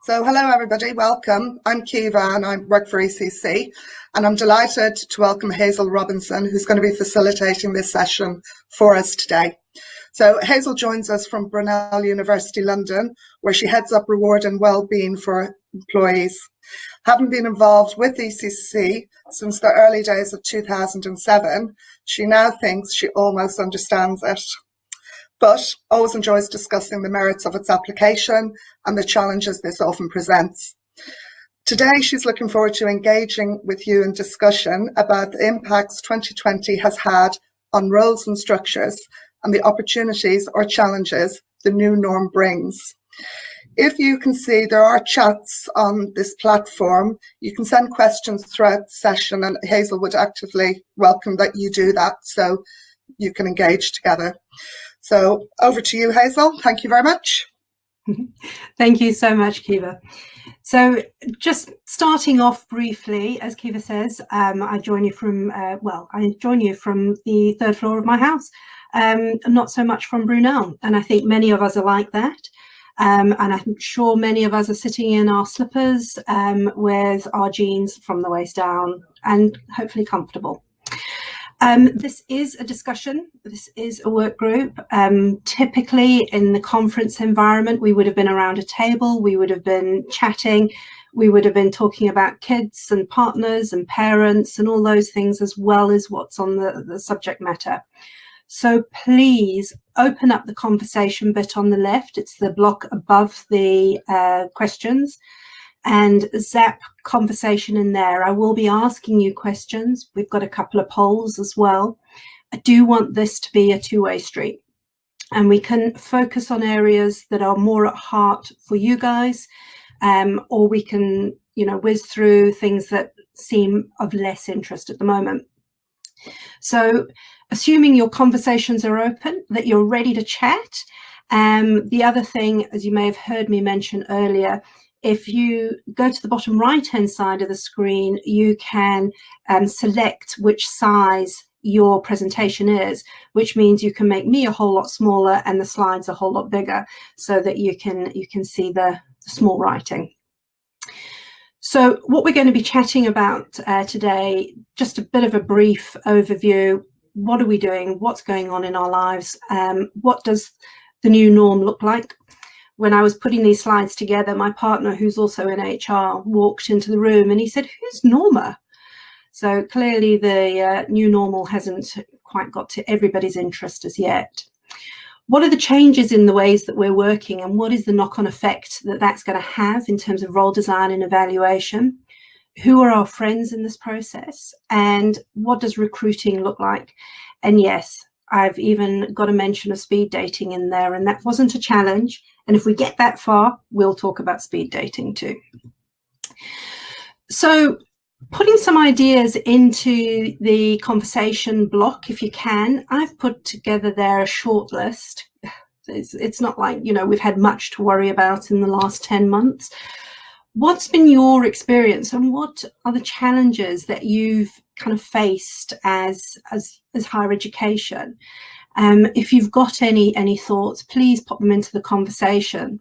So hello everybody, welcome. I'm Kiva and I work for ECC, and I'm delighted to welcome Hazel Robinson, who's going to be facilitating this session for us today. So Hazel joins us from Brunel University London, where she heads up reward and well-being for employees. Having been involved with ECC since the early days of 2007, she now thinks she almost understands it, but always enjoys discussing the merits of its application and the challenges this often presents. Today, she's looking forward to engaging with you in discussion about the impacts 2020 has had on roles and structures and the opportunities or challenges the new norm brings. If you can see, there are chats on this platform. You can send questions throughout the session, and Hazel would actively welcome that you do that so you can engage together. So over to you, Hazel. Thank you very much. Thank you so much, Kiva. So just starting off briefly, as Kiva says, I join you from the third floor of my house, not so much from Brunel. And I think many of us are like that. And I'm sure many of us are sitting in our slippers with our jeans from the waist down and hopefully comfortable. This is a discussion, this is a work group. Typically in the conference environment, we would have been around a table, we would have been chatting, we would have been talking about kids and partners and parents and all those things, as well as what's on the subject matter. So please open up the conversation bit on the left. It's the block above the questions, and zap conversation in there. I will be asking you questions. We've got a couple of polls as well. I do want this to be a two-way street, and we can focus on areas that are more at heart for you guys, or we can, whiz through things that seem of less interest at the moment. So assuming your conversations are open, that you're ready to chat. The other thing, as you may have heard me mention earlier, if you go to the bottom right-hand side of the screen, you can select which size your presentation is, which means you can make me a whole lot smaller and the slides a whole lot bigger, so that you can see the small writing. So what we're going to be chatting about today, just a bit of a brief overview. What are we doing? What's going on in our lives? What does the new norm look like? When I was putting these slides together, my partner, who's also in HR, walked into the room and he said, "Who's Norma?" So clearly the new normal hasn't quite got to everybody's interest as yet. What are the changes in the ways that we're working, and what is the knock-on effect that that's going to have in terms of role design and evaluation? Who are our friends in this process? And what does recruiting look like? And yes, I've even got a mention of speed dating in there, and that wasn't a challenge. And if we get that far, we'll talk about speed dating too. So putting some ideas into the conversation block, if you can, I've put together there a short list. It's not like, we've had much to worry about in the last 10 months. What's been your experience, and what are the challenges that you've kind of faced as higher education? If you've got any thoughts, please pop them into the conversation.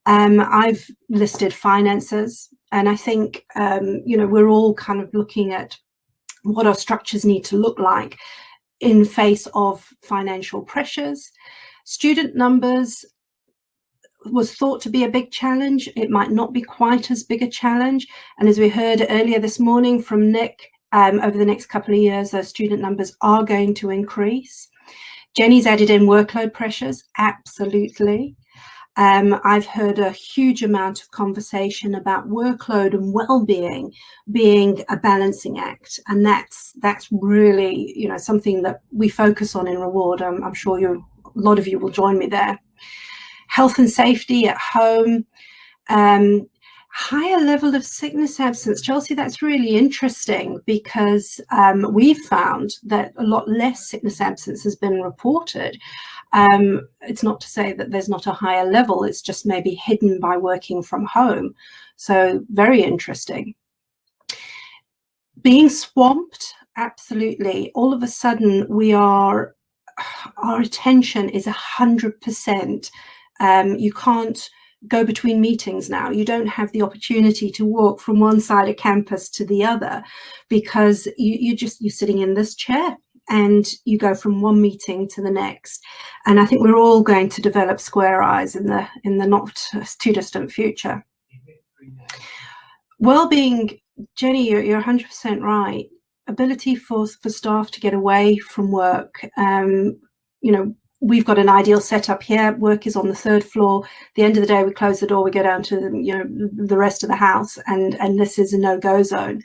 I've listed finances, and I think we're all kind of looking at what our structures need to look like in face of financial pressures. Student numbers was thought to be a big challenge. It might not be quite as big a challenge. And as we heard earlier this morning from Nick, over the next couple of years, those student numbers are going to increase. Jenny's added in workload pressures, absolutely. I've heard a huge amount of conversation about workload and well-being being a balancing act, and that's really something that we focus on in Reward. I'm sure a lot of you will join me there. Health and safety at home, higher level of sickness absence. Chelsea, that's really interesting, because we've found that a lot less sickness absence has been reported. It's not to say that there's not a higher level, it's just maybe hidden by working from home. So very interesting. Being swamped, absolutely. All of a sudden our attention is 100%. You can't go between meetings now. You don't have the opportunity to walk from one side of campus to the other, because you're sitting in this chair and you go from one meeting to the next. And I think we're all going to develop square eyes in the not too distant future. Well-being, Jenny, you're 100% right. Ability for staff to get away from work. We've got an ideal setup here. Work is on the 3rd floor. At the end of the day, we close the door, we go down to the rest of the house, and this is a no-go zone.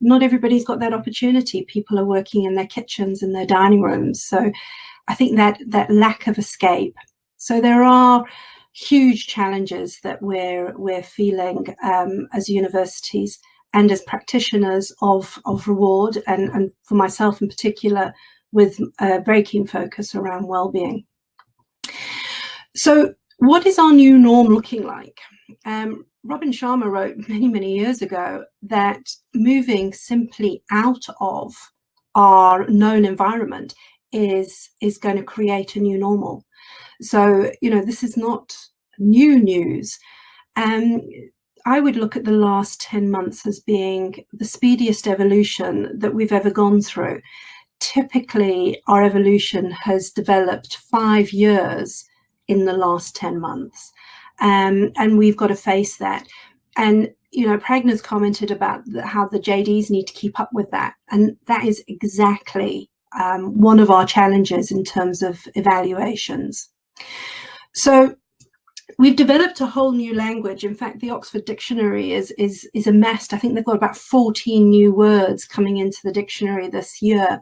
Not everybody's got that opportunity. People are working in their kitchens and their dining rooms. So I think that lack of escape. So there are huge challenges that we're feeling as universities and as practitioners of reward, and for myself in particular, with a very keen focus around well-being. So what is our new norm looking like? Robin Sharma wrote many years ago that moving simply out of our known environment is going to create a new normal. So, this is not new news. I would look at the last 10 months as being the speediest evolution that we've ever gone through. Typically, our evolution has developed 5 years in the last 10 months. And we've got to face that. And, Pragna's commented about how the JDs need to keep up with that. And that is exactly one of our challenges in terms of evaluations. So we've developed a whole new language. In fact, the Oxford Dictionary is amassed. I think they've got about 14 new words coming into the dictionary this year.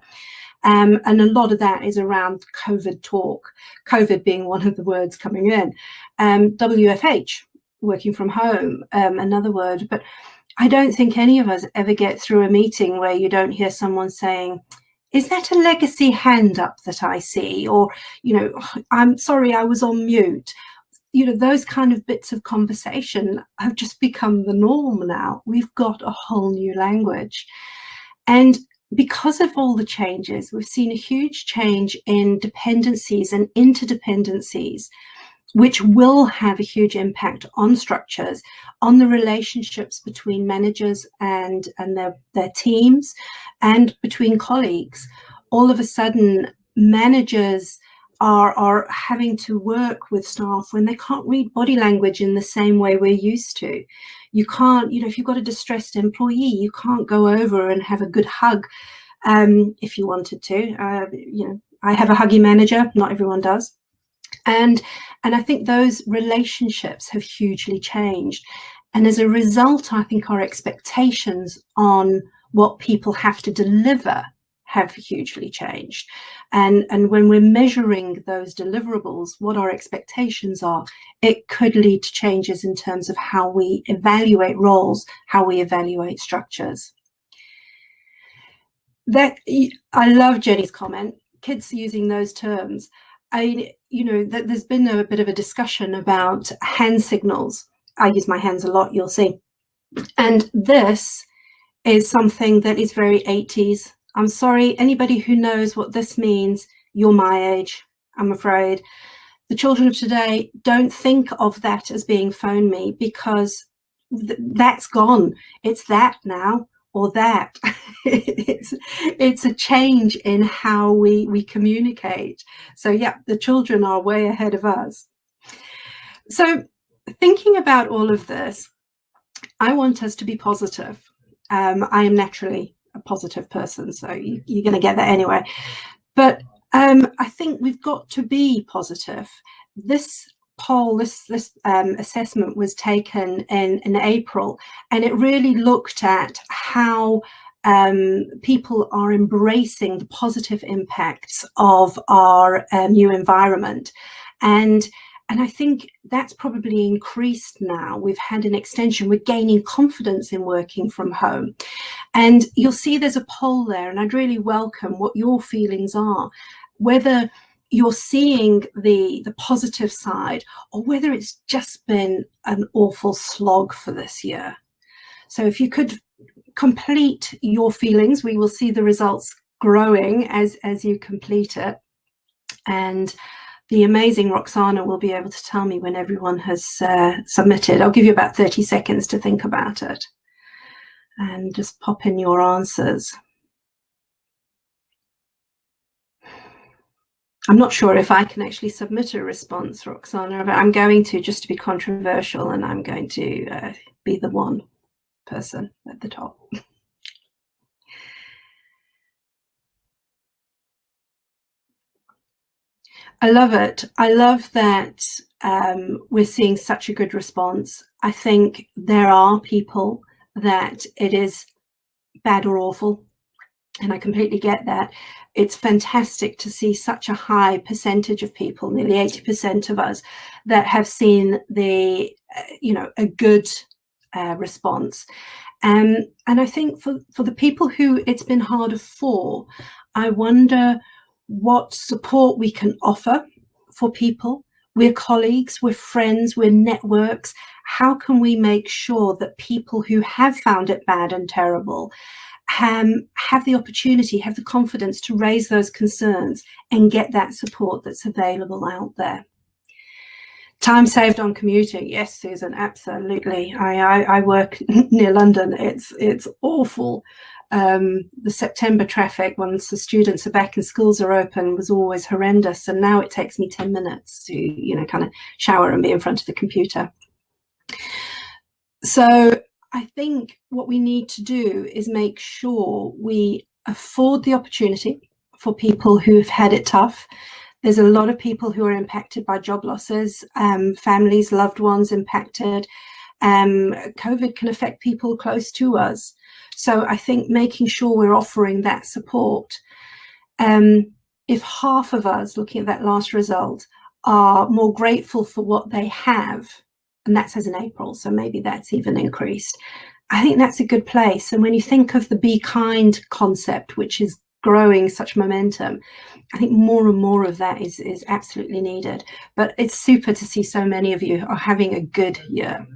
And a lot of that is around COVID talk, COVID being one of the words coming in. WFH, working from home, another word. But I don't think any of us ever get through a meeting where you don't hear someone saying, "Is that a legacy hand up that I see?" Or, "I'm sorry, I was on mute." Those kind of bits of conversation have just become the norm now. We've got a whole new language. And because of all the changes, we've seen a huge change in dependencies and interdependencies, which will have a huge impact on structures, on the relationships between managers and their teams, and between colleagues. All of a sudden, managers are having to work with staff when they can't read body language in the same way we're used to. You can't, if you've got a distressed employee, you can't go over and have a good hug if you wanted to. I have a huggy manager, not everyone does. And I think those relationships have hugely changed. And as a result, I think our expectations on what people have to deliver have hugely changed. And when we're measuring those deliverables, what our expectations are, it could lead to changes in terms of how we evaluate roles, how we evaluate structures. I love Jenny's comment, kids using those terms. There's been a bit of a discussion about hand signals. I use my hands a lot, you'll see. And this is something that is very 80s. I'm sorry, anybody who knows what this means, you're my age, I'm afraid. The children of today don't think of that as being phone me, because that's gone. It's that now, or that. It's a change in how we communicate. So yeah, the children are way ahead of us. So thinking about all of this, I want us to be positive. I am naturally a positive person, so you're going to get that anyway. But I think we've got to be positive. This poll, this assessment was taken in April, and it really looked at how people are embracing the positive impacts of our new environment. And I think that's probably increased now. We've had an extension. We're gaining confidence in working from home. And you'll see there's a poll there, and I'd really welcome what your feelings are, whether you're seeing the positive side or whether it's just been an awful slog for this year. So if you could complete your feelings, we will see the results growing as you complete it. And the amazing Roxana will be able to tell me when everyone has submitted. I'll give you about 30 seconds to think about it and just pop in your answers. I'm not sure if I can actually submit a response, Roxana, but I'm going to, just to be controversial, and I'm going to be the one person at the top. I love it. I love that we're seeing such a good response. I think there are people that it is bad or awful, and I completely get that. It's fantastic to see such a high percentage of people, nearly 80% of us, that have seen the, a good response. And I think for the people who it's been harder for, I wonder what support we can offer for people. We're colleagues, we're friends, we're networks. How can we make sure that people who have found it bad and terrible have the opportunity, have the confidence to raise those concerns and get that support that's available out there? Time saved on commuting. Yes, Susan, absolutely. I work near London. It's awful. The September traffic, once the students are back and schools are open, was always horrendous. And now it takes me 10 minutes to, kind of shower and be in front of the computer. So I think what we need to do is make sure we afford the opportunity for people who've had it tough. There's a lot of people who are impacted by job losses, families, loved ones impacted. COVID can affect people close to us. So I think making sure we're offering that support. If half of us, looking at that last result, are more grateful for what they have, and that says in April, so maybe that's even increased, I think that's a good place. And when you think of the Be Kind concept, which is growing such momentum, I think more and more of that is absolutely needed. But it's super to see so many of you are having a good year.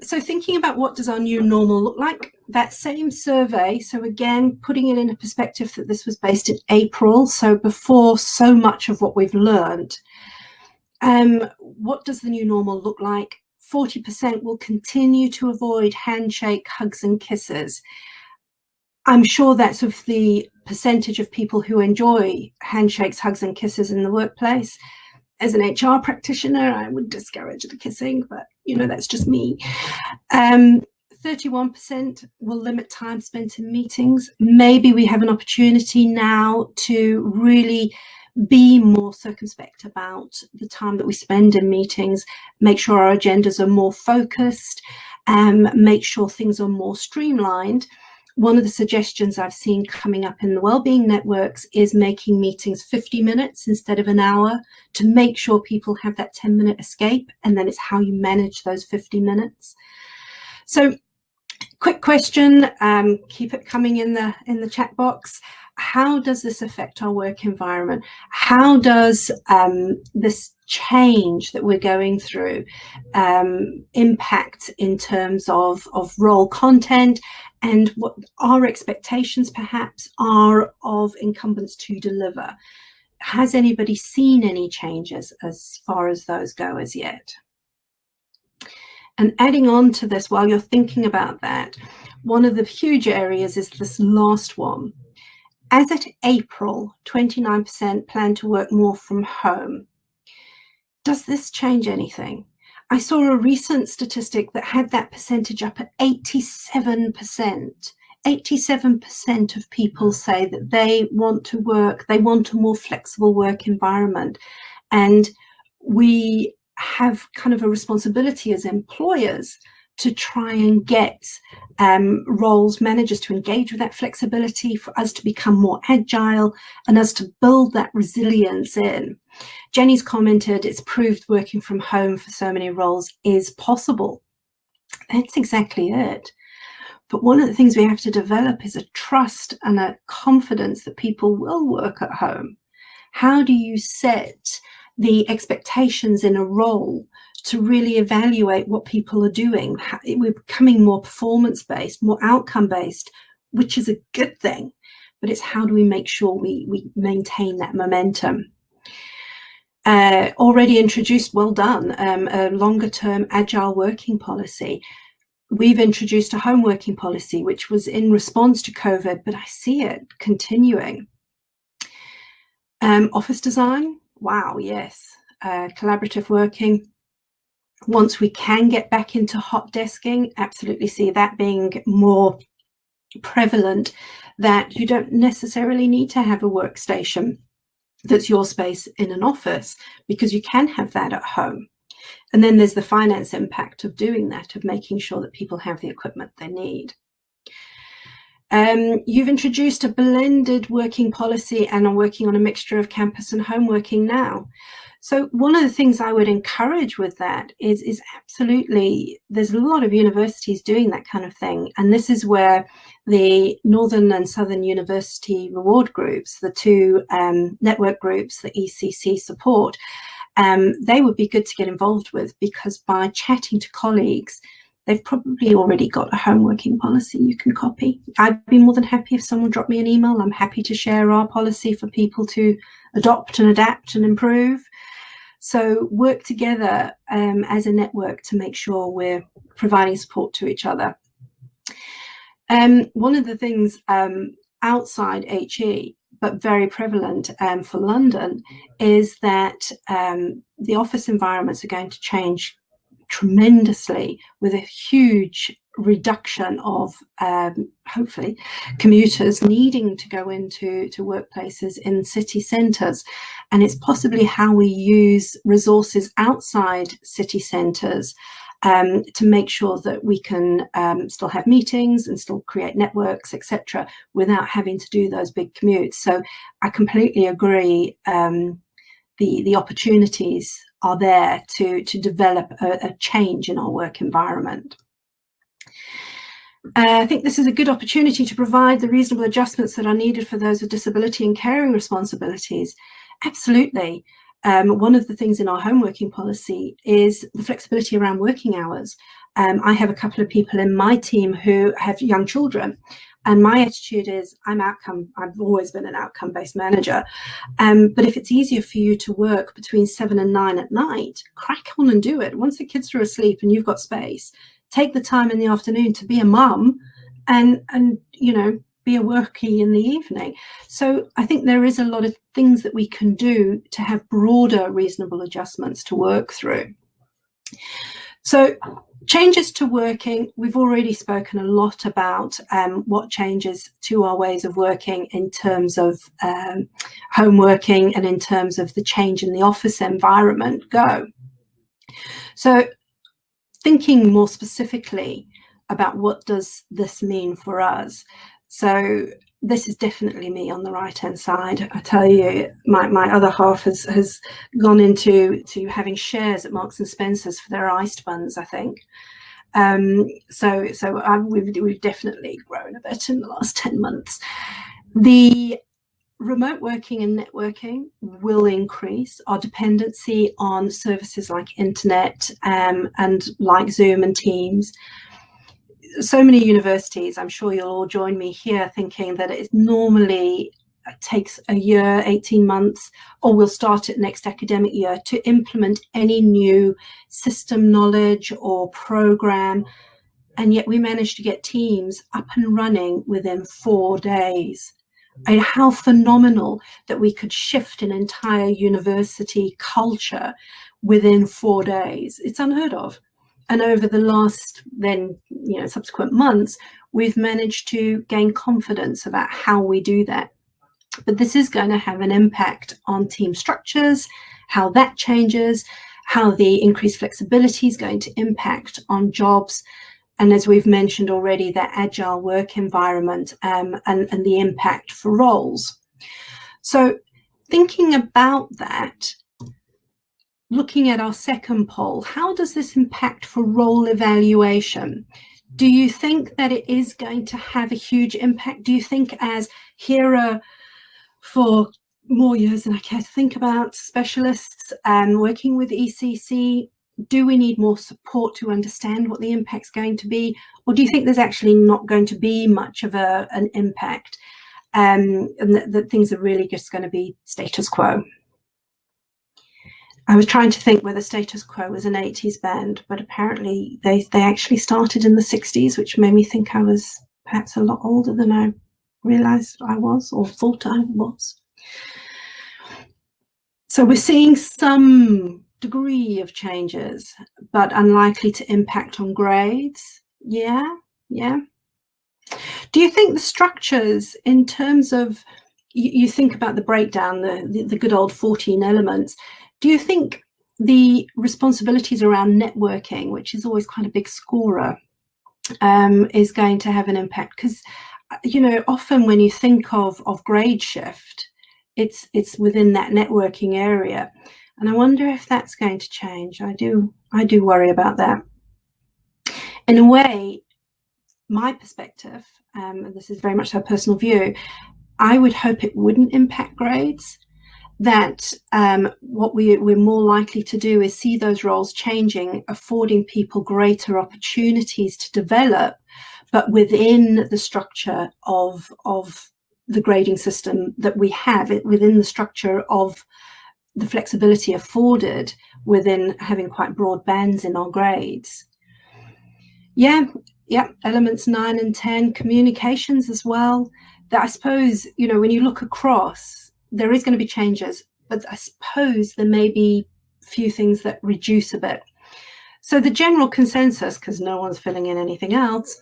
So thinking about what does our new normal look like, that same survey, so again, putting it in a perspective that this was based in April, so before so much of what we've learned, what does the new normal look like? 40% will continue to avoid handshake, hugs and kisses. I'm sure that's of the percentage of people who enjoy handshakes, hugs and kisses in the workplace. As an HR practitioner, I would discourage the kissing, but that's just me. 31% will limit time spent in meetings. Maybe we have an opportunity now to really be more circumspect about the time that we spend in meetings, make sure our agendas are more focused, make sure things are more streamlined. One of the suggestions I've seen coming up in the wellbeing networks is making meetings 50 minutes instead of an hour, to make sure people have that 10-minute escape, and then it's how you manage those 50 minutes. So quick question, keep it coming in the chat box. How does this affect our work environment? How does this change that we're going through impact in terms of role content and what our expectations perhaps are of incumbents to deliver? Has anybody seen any changes as far as those go as yet? And adding on to this, while you're thinking about that, one of the huge areas is this last one. As at April, 29% plan to work more from home. Does this change anything? I saw a recent statistic that had that percentage up at 87%. 87% of people say that they want to work, they want a more flexible work environment. And we have kind of a responsibility as employers to try and get roles, managers to engage with that flexibility, for us to become more agile and us to build that resilience in. Jenny's commented, it's proved working from home for so many roles is possible. That's exactly it. But one of the things we have to develop is a trust and a confidence that people will work at home. How do you set the expectations in a role to really evaluate what people are doing? We're becoming more performance-based, more outcome-based, which is a good thing. but it's how do we make sure we maintain that momentum. Already introduced, well done, a longer term agile working policy. We've introduced a home working policy, which was in response to COVID, but I see it continuing. Office design, wow, yes. Collaborative working. Once we can get back into hot desking, absolutely see that being more prevalent, that you don't necessarily need to have a workstation that's your space in an office, because you can have that at home. And then there's the finance impact of doing that, of making sure that people have the equipment they need. You've introduced a blended working policy and are working on a mixture of campus and home working now. So one of the things I would encourage with that is absolutely, there's a lot of universities doing that kind of thing. And this is where the Northern and Southern University reward groups, the two network groups that ECC support, they would be good to get involved with, because by chatting to colleagues, they've probably already got a home working policy you can copy. I'd be more than happy if someone dropped me an email. I'm happy to share our policy for people to adopt and adapt and improve. So work together as a network to make sure we're providing support to each other. One of the things outside HE, but very prevalent for London, is that the office environments are going to change tremendously, with a huge reduction of hopefully commuters needing to go into workplaces in city centres. And it's possibly how we use resources outside city centres to make sure that we can still have meetings and still create networks, etc., without having to do those big commutes. So I completely agree. The opportunities are there to develop a change in our work environment. I think this is a good opportunity to provide the reasonable adjustments that are needed for those with disability and caring responsibilities. Absolutely. One of the things in our home working policy is the flexibility around working hours. I have a couple of people in my team who have young children, and my attitude is I've always been an outcome-based manager. But if it's easier for you to work between 7 and 9 at night, crack on and do it. Once the kids are asleep and you've got space, take the time in the afternoon to be a mum and you know, be a workie in the evening. So I think there is a lot of things that we can do to have broader reasonable adjustments to work through. So changes to working, we've already spoken a lot about what changes to our ways of working in terms of home working and in terms of the change in the office environment go. So thinking more specifically about what does this mean for us. So this is definitely me on the right-hand side. I tell you, my other half has gone into having shares at Marks and Spencer's for their iced buns, I think. We've definitely grown a bit in the last 10 months. The remote working and networking will increase our dependency on services like internet and like Zoom and Teams. So many universities, I'm sure you'll all join me here, thinking that it normally takes a year, 18 months, or we'll start it next academic year to implement any new system knowledge or program. And yet we managed to get teams up and running within 4 days. And how phenomenal that we could shift an entire university culture within 4 days. It's unheard of. And over the last subsequent months, we've managed to gain confidence about how we do that. But this is going to have an impact on team structures, how that changes, how the increased flexibility is going to impact on jobs. And as we've mentioned already, that agile work environment and the impact for roles. So thinking about that, looking at our second poll, how does this impact for role evaluation? Do you think that it is going to have a huge impact? Do you think as here for more years than I care to think about, specialists working with ECC, do we need more support to understand what the impact's going to be? Or do you think there's actually not going to be much of an impact? and that things are really just going to be status quo. I was trying to think whether status quo was an 80s band, but apparently they actually started in the 60s, which made me think I was perhaps a lot older than I realised I was, or thought I was. So we're seeing some degree of changes, but unlikely to impact on grades. Yeah. Do you think the structures, in terms of, you think about the breakdown, the good old 14 elements, do you think the responsibilities around networking, which is always quite a big scorer, is going to have an impact? Because, often when you think of grade shift, it's within that networking area. And I wonder if that's going to change. I do worry about that. In a way, my perspective, and this is very much a personal view, I would hope it wouldn't impact grades, that what we're more likely to do is see those roles changing, affording people greater opportunities to develop, but within the structure of the grading system that we have, within the structure of the flexibility afforded within having quite broad bands in our grades. Yeah, elements 9 and 10, communications as well. That I suppose, when you look across, there is going to be changes, but I suppose there may be a few things that reduce a bit. So the general consensus, because no one's filling in anything else,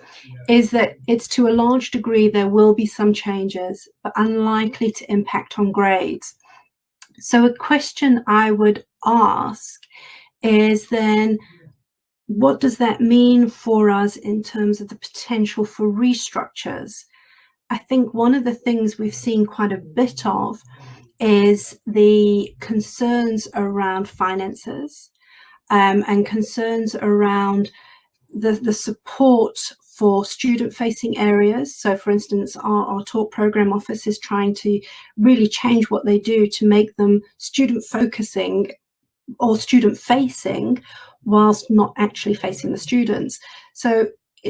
is that it's to a large degree there will be some changes, but unlikely to impact on grades. So a question I would ask is then, what does that mean for us in terms of the potential for restructures? I think one of the things we've seen quite a bit of is the concerns around finances, and concerns around the support for student-facing areas. So, for instance, our talk program office is trying to really change what they do to make them student-focusing or student-facing whilst not actually facing the students. So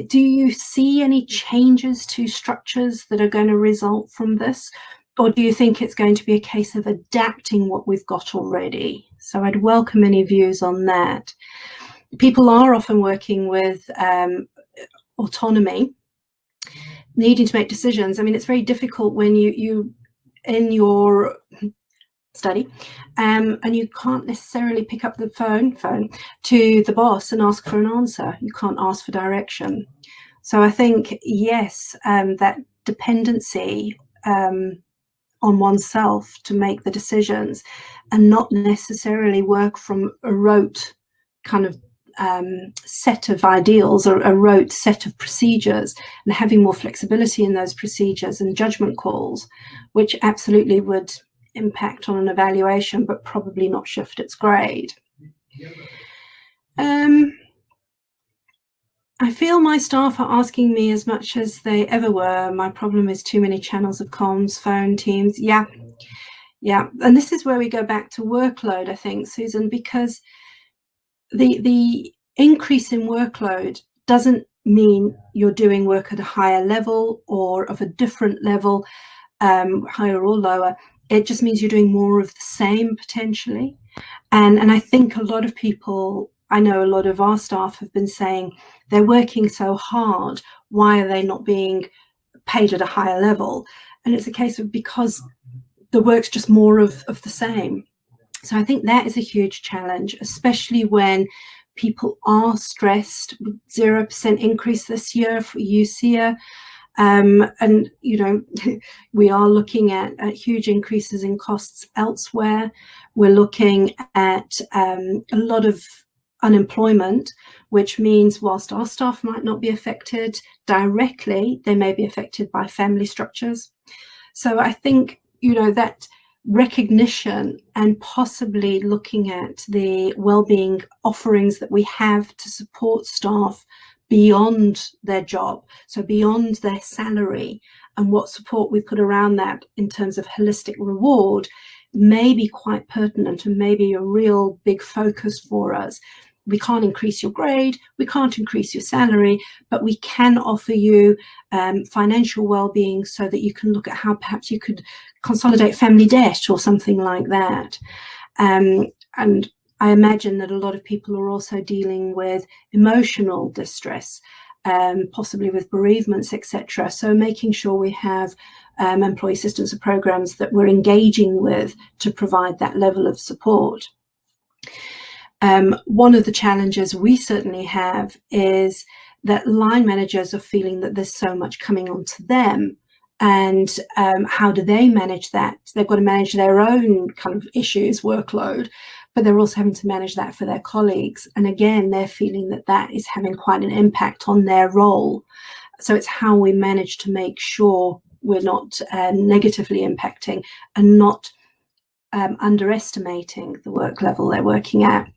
do you see any changes to structures that are going to result from this? Or do you think it's going to be a case of adapting what we've got already? So I'd welcome any views on that. People are often working with autonomy, needing to make decisions. I mean, it's very difficult when you in your study, and you can't necessarily pick up the phone to the boss and ask for an answer. You can't ask for direction. So I think, yes, that dependency on oneself to make the decisions and not necessarily work from a rote kind of set of ideals or a rote set of procedures, and having more flexibility in those procedures and judgment calls, which absolutely would impact on an evaluation but probably not shift its grade. I feel my staff are asking me as much as they ever were. My problem is too many channels of comms, phone, Teams. Yeah. And this is where we go back to workload, I think, Susan, because the increase in workload doesn't mean you're doing work at a higher level or of a different level, higher or lower. It just means you're doing more of the same potentially. And I think a lot of people, I know a lot of our staff have been saying they're working so hard, why are they not being paid at a higher level? And it's a case of because the work's just more of the same. So I think that is a huge challenge, especially when people are stressed. 0% increase this year for UCEA. And, we are looking at huge increases in costs elsewhere. We're looking at a lot of unemployment, which means whilst our staff might not be affected directly, they may be affected by family structures. So I think, that recognition and possibly looking at the wellbeing offerings that we have to support staff beyond their job, so beyond their salary, and what support we put around that in terms of holistic reward may be quite pertinent and maybe a real big focus for us, we can't increase your grade, we can't increase your salary, but we can offer you financial well-being so that you can look at how perhaps you could consolidate family debt or something like that. And I imagine that a lot of people are also dealing with emotional distress, possibly with bereavements, etc. So making sure we have employee assistance and programs that we're engaging with to provide that level of support. One of the challenges we certainly have is that line managers are feeling that there's so much coming onto them, and how do they manage that? They've got to manage their own kind of issues, workload, but they're also having to manage that for their colleagues. And again, they're feeling that that is having quite an impact on their role. So it's how we manage to make sure we're not negatively impacting and not underestimating the work level they're working at.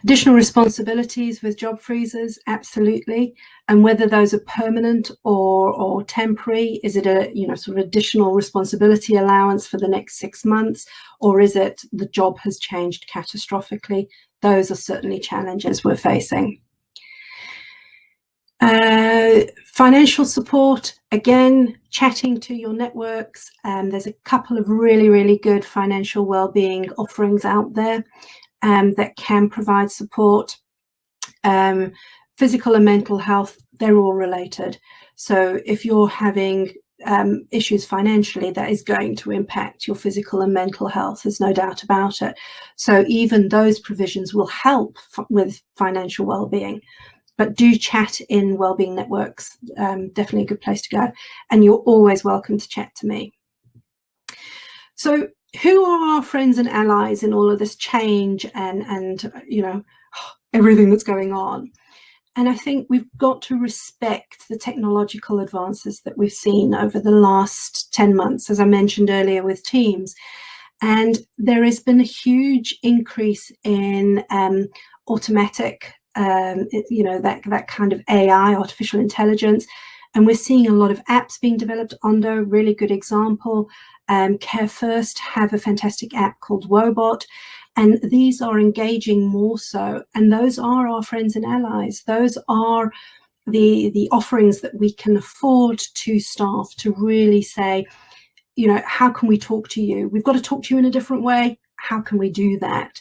Additional responsibilities with job freezers, absolutely. And whether those are permanent or temporary, is it a sort of additional responsibility allowance for the next 6 months, or is it the job has changed catastrophically? Those are certainly challenges we're facing. Financial support, again, chatting to your networks. There's a couple of really, really good financial wellbeing offerings out there that can provide support. Physical and mental health, they're all related. So if you're having issues financially, that is going to impact your physical and mental health, there's no doubt about it. So even those provisions will help with financial well-being. But do chat in wellbeing networks, definitely a good place to go. And you're always welcome to chat to me. So who are our friends and allies in all of this change and everything that's going on? And I think we've got to respect the technological advances that we've seen over the last 10 months, as I mentioned earlier with Teams. And there has been a huge increase in automatic, that kind of AI, artificial intelligence. And we're seeing a lot of apps being developed under, really good example. Care First have a fantastic app called Wobot, and these are engaging more so, and those are our friends and allies. Those are the offerings that we can afford to staff to really say, how can we talk to you? We've got to talk to you in a different way. How can we do that?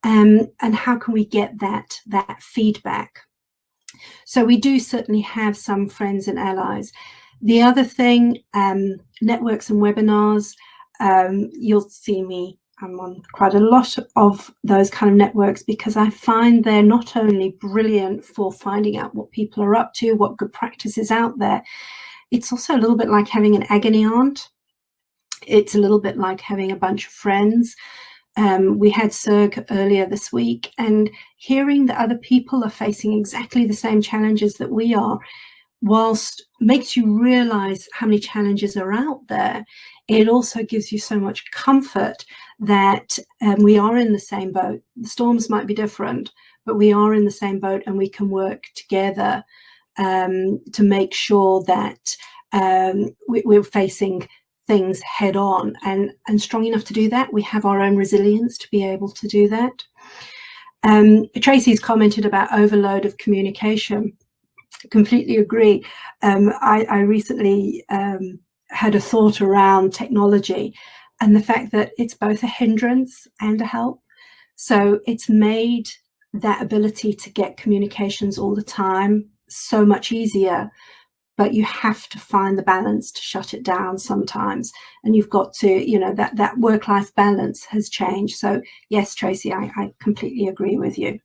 And how can we get that feedback? So we do certainly have some friends and allies. The other thing, networks and webinars, you'll see me, I'm on quite a lot of those kind of networks because I find they're not only brilliant for finding out what people are up to, what good practice is out there, it's also a little bit like having an agony aunt. It's a little bit like having a bunch of friends. We had SERG earlier this week, and hearing that other people are facing exactly the same challenges that we are, whilst makes you realize how many challenges are out there, it also gives you so much comfort that we are in the same boat. The storms might be different, but we are in the same boat and we can work together to make sure that we're facing things head on and strong enough to do that. We have our own resilience to be able to do that. Tracy's commented about overload of communication. Completely agree. I recently had a thought around technology and the fact that it's both a hindrance and a help. So it's made that ability to get communications all the time so much easier, but you have to find the balance to shut it down sometimes. And you've got to, that work-life balance has changed. So yes, Tracy, I completely agree with you.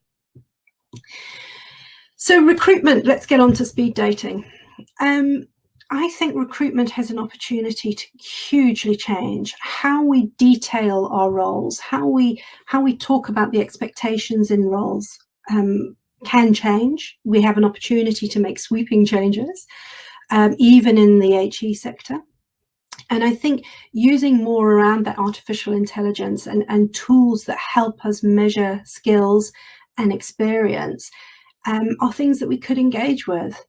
So recruitment, let's get on to speed dating. I think recruitment has an opportunity to hugely change how we detail our roles, how we talk about the expectations in roles can change. We have an opportunity to make sweeping changes, even in the HE sector. And I think using more around that artificial intelligence and tools that help us measure skills and experience are things that we could engage with.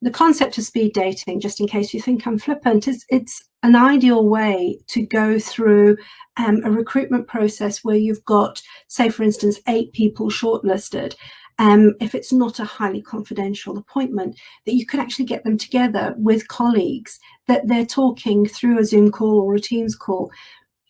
The concept of speed dating, just in case you think I'm flippant, it's an ideal way to go through a recruitment process where you've got, say, for instance, 8 people shortlisted. If it's not a highly confidential appointment, that you could actually get them together with colleagues, that they're talking through a Zoom call or a Teams call.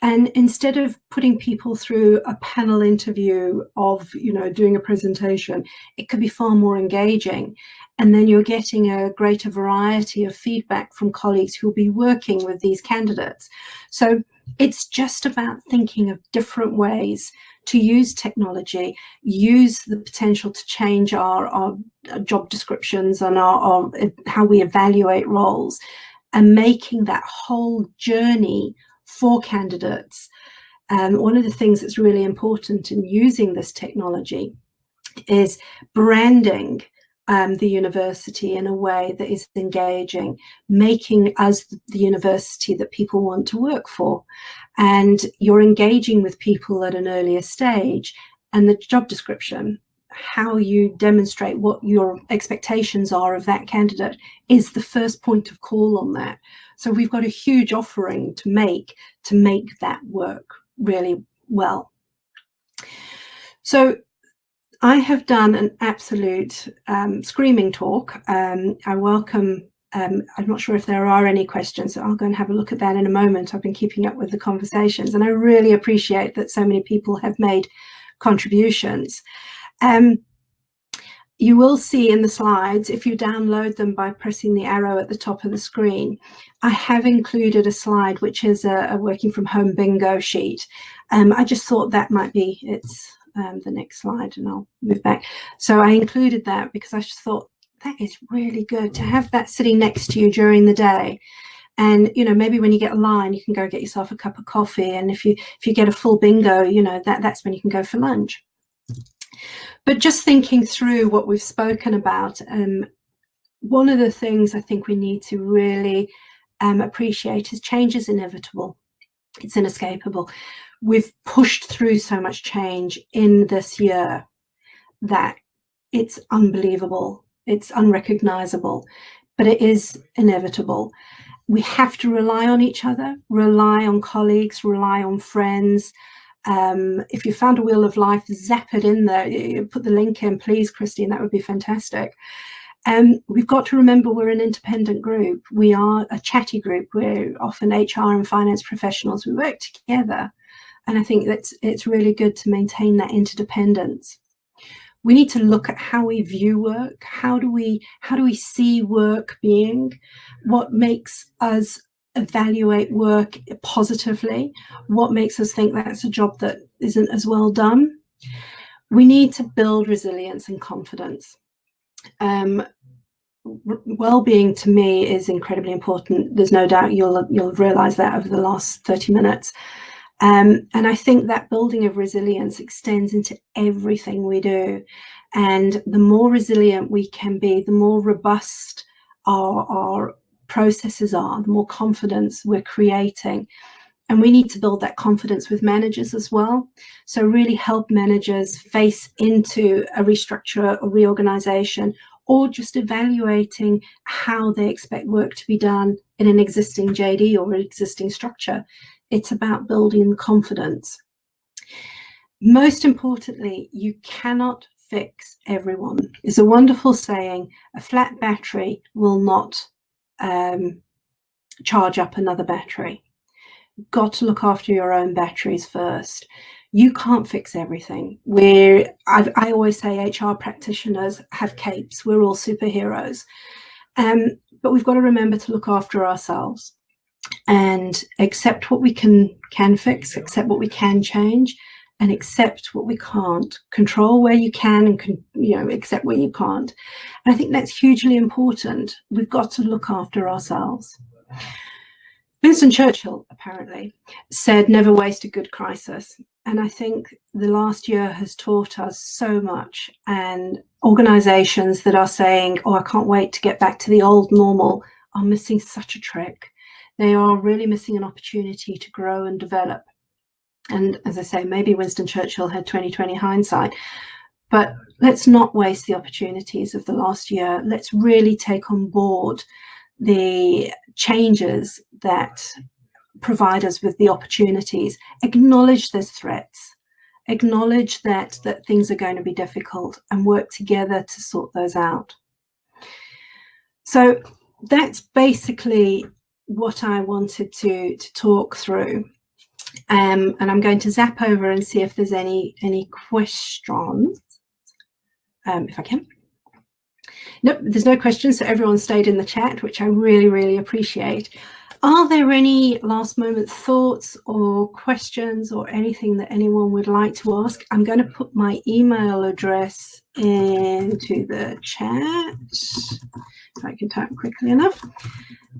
And instead of putting people through a panel interview of, doing a presentation, it could be far more engaging. And then you're getting a greater variety of feedback from colleagues who'll be working with these candidates. So it's just about thinking of different ways to use technology, use the potential to change our job descriptions and our how we evaluate roles, and making that whole journey for candidates. One of the things that's really important in using this technology is branding the university in a way that is engaging, making us the university that people want to work for. And you're engaging with people at an earlier stage, and the job description, how you demonstrate what your expectations are of that candidate, is the first point of call on that. So we've got a huge offering to make that work really well. So I have done an absolute screaming talk. I welcome, I'm not sure if there are any questions, so I'll go and have a look at that in a moment. I've been keeping up with the conversations, and I really appreciate that so many people have made contributions. You will see in the slides, if you download them by pressing the arrow at the top of the screen, I have included a slide which is a working from home bingo sheet. I just thought that might be, it's the next slide, and I'll move back. So I included that because I just thought that is really good to have that sitting next to you during the day. And, maybe when you get a line, you can go get yourself a cup of coffee. And if you get a full bingo, that's when you can go for lunch. But just thinking through what we've spoken about, one of the things I think we need to really appreciate is change is inevitable. It's inescapable. We've pushed through so much change in this year that it's unbelievable. It's unrecognizable, but it is inevitable. We have to rely on each other, rely on colleagues, rely on friends. If you found a Wheel of Life, zap it in there. You put the link in, please, Christine, that would be fantastic. We've got to remember we're an independent group. We are a chatty group. We're often HR and finance professionals. We work together. And I think it's really good to maintain that interdependence. We need to look at how we view work. How do we see work being? What makes us evaluate work positively? What makes us think that's a job that isn't as well done? We need to build resilience and confidence. Well-being to me is incredibly important. There's no doubt you'll have realized that over the last 30 minutes. And I think that building of resilience extends into everything we do. And the more resilient we can be, the more robust our processes are, the more confidence we're creating. And we need to build that confidence with managers as well. So really help managers face into a restructure or reorganization, or just evaluating how they expect work to be done in an existing JD or an existing structure. It's about building the confidence. Most importantly, you cannot fix everyone. It's a wonderful saying, a flat battery will not charge up another battery. You've got to look after your own batteries first. You can't fix everything. I always say HR practitioners have capes. We're all superheroes. But we've got to remember to look after ourselves and accept what we can fix, accept what we can change, and accept what we can't. Control where you can, and accept where you can't. And I think that's hugely important. We've got to look after ourselves. Winston Churchill apparently said, "Never waste a good crisis." And I think the last year has taught us so much, and organizations that are saying, "Oh, I can't wait to get back to the old normal," are missing such a trick. They are really missing an opportunity to grow and develop. And as I say, maybe Winston Churchill had 20/20 hindsight, but let's not waste the opportunities of the last year. Let's really take on board the changes that provide us with the opportunities, acknowledge there's threats, acknowledge that things are going to be difficult, and work together to sort those out. So that's basically what I wanted to talk through. And I'm going to zap over and see if there's any questions, if I can. Nope, there's no questions, so everyone stayed in the chat, which I really, really appreciate. Are there any last moment thoughts or questions or anything that anyone would like to ask? I'm going to put my email address into the chat, if I can type quickly enough.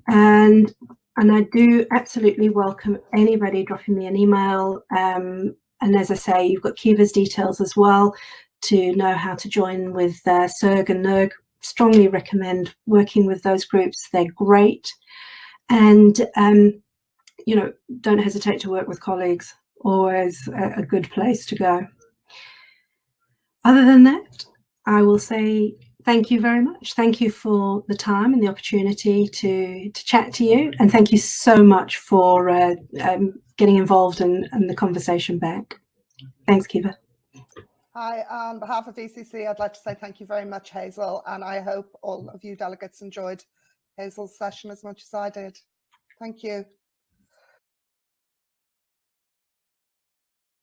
And I do absolutely welcome anybody dropping me an email. And as I say, you've got Kiva's details as well to know how to join with SERG and NERG. Strongly recommend working with those groups. They're great. And, you know, don't hesitate to work with colleagues. Always a good place to go. Other than that, I will say thank you very much. Thank you for the time and the opportunity to chat to you. And thank you so much for getting involved and the conversation back. Thanks, Kiva. Hi, on behalf of ECC, I'd like to say thank you very much, Hazel, and I hope all of you delegates enjoyed Hazel's session as much as I did. Thank you.